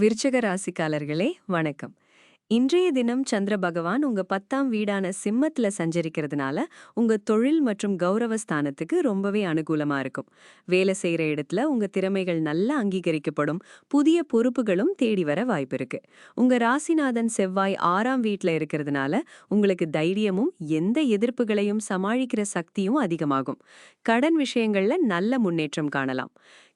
விருச்சக ராசிக்காரர்களே வணக்கம். இன்றைய தினம் சந்திர பகவான் உங்க 10ஆம் வீடான சிம்மத்துல சஞ்சரிக்கிறதுனால உங்க தொழில் மற்றும் கௌரவ ஸ்தானத்துக்கு ரொம்பவே அனுகூலமா இருக்கும். வேலை செய்யற இடத்துல உங்க திறமைகள் நல்லா அங்கீகரிக்கப்படும். புதிய பொறுப்புகளும் தேடி வர வாய்ப்பு இருக்கு. உங்க ராசிநாதன் செவ்வாய் 6ஆம் வீட்ல இருக்கிறதுனால உங்களுக்கு தைரியமும் எந்த எதிர்ப்புகளையும் சமாளிக்கிற சக்தியும் அதிகமாகும். கடன் விஷயங்கள்ல நல்ல முன்னேற்றம் காணலாம்.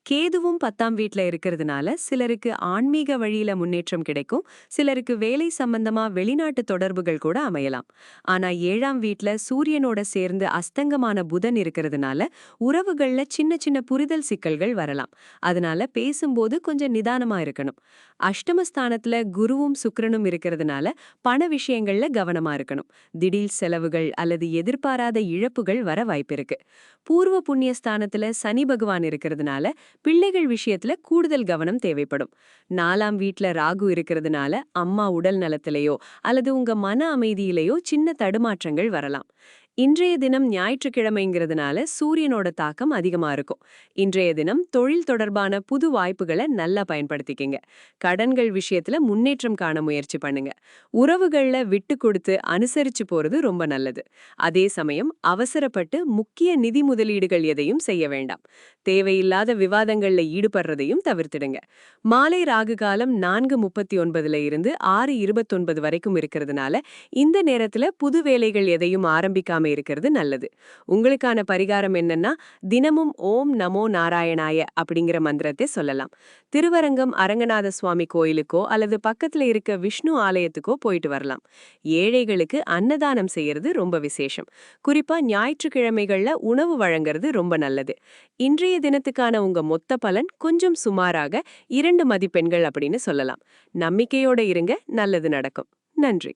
கேதுவும் 10ஆம் வீட்ல இருக்கிறதுனால சிலருக்கு ஆன்மீக வழியில முன்னேற்றம் கிடைக்கும். சிலருக்கு வேலை சம்பந்தமா வெளிநாட்டு தொடர்புகள் கூட அமையலாம். ஆனா 7ஆம் வீட்ல சூரியனோட சேர்ந்து அஸ்தங்கமான புதன் இருக்கிறதுனால உறவுகள்ல சின்ன சின்ன புரிதல் சிக்கல்கள் வரலாம். அதனால பேசும்போது கொஞ்சம் நிதானமா இருக்கணும். அஷ்டமஸ்தானத்துல குருவும் சுக்கிரனும் இருக்கிறதுனால பண விஷயங்கள்ல கவனமா இருக்கணும். திடீர் செலவுகள் அல்லது எதிர்பாராத இழப்புகள் வர வாய்ப்பிருக்கு. பூர்வ புண்ணிய ஸ்தானத்துல சனி பகவான் இருக்கிறதுனால பிள்ளைகள் விஷயத்துல கூடுதல் கவனம் தேவைப்படும். 4ஆம் வீட்ல ராகு இருக்கிறதுனால அம்மா உடல் நலத்திலேயோ அல்லது உங்க மன அமைதியிலேயோ சின்ன தடுமாற்றங்கள் வரலாம். இன்றைய தினம் ஞாயிற்றுக்கிழமைங்கிறதுனால சூரியனோட தாக்கம் அதிகமா இருக்கும். இன்றைய தினம் தொழில் தொடர்பான புது வாய்ப்புகளை நல்லா பயன்படுத்திக்கிங்க. கடன்கள் விஷயத்துல முன்னேற்றம் காண முயற்சி பண்ணுங்க. உறவுகள்ல விட்டு கொடுத்து அனுசரிச்சு போறது ரொம்ப நல்லது. அதே சமயம் அவசரப்பட்டு முக்கிய நிதி முதலீடுகள் எதையும் செய்ய வேண்டாம். தேவையில்லாத விவாதங்கள்ல ஈடுபடுறதையும் தவிர்த்திடுங்க. மாலை ராகு காலம் 4:39 இருந்து 6:29 வரைக்கும் இருக்கிறதுனால இந்த நேரத்துல புது வேலைகள் எதையும் ஆரம்பிக்காம இருக்கிறது நல்லது. உங்களுக்கான பரிகாரம் என்னன்னா, தினமும் ஓம் நமோ நாராயணாய அப்படிங்கிற மந்திரத்தை சொல்லலாம். திருவரங்கம் அரங்கநாத சுவாமி கோயிலுக்கோ அல்லது பக்கத்துல இருக்க விஷ்ணு ஆலயத்துக்கோ போயிட்டு வரலாம். ஏழைகளுக்கு அன்னதானம் செய்யறது ரொம்ப விசேஷம். குறிப்பா ஞாயிற்றுக்கிழமைகள்ல உணவு வழங்குறது ரொம்ப நல்லது. இன்றைய தினத்துக்கான உங்க மொத்த பலன் கொஞ்சம் சுமாராக 2 மதிப்பெண்கள் அப்படின்னு சொல்லலாம். நம்பிக்கையோட இருங்க, நல்லது நடக்கும். நன்றி.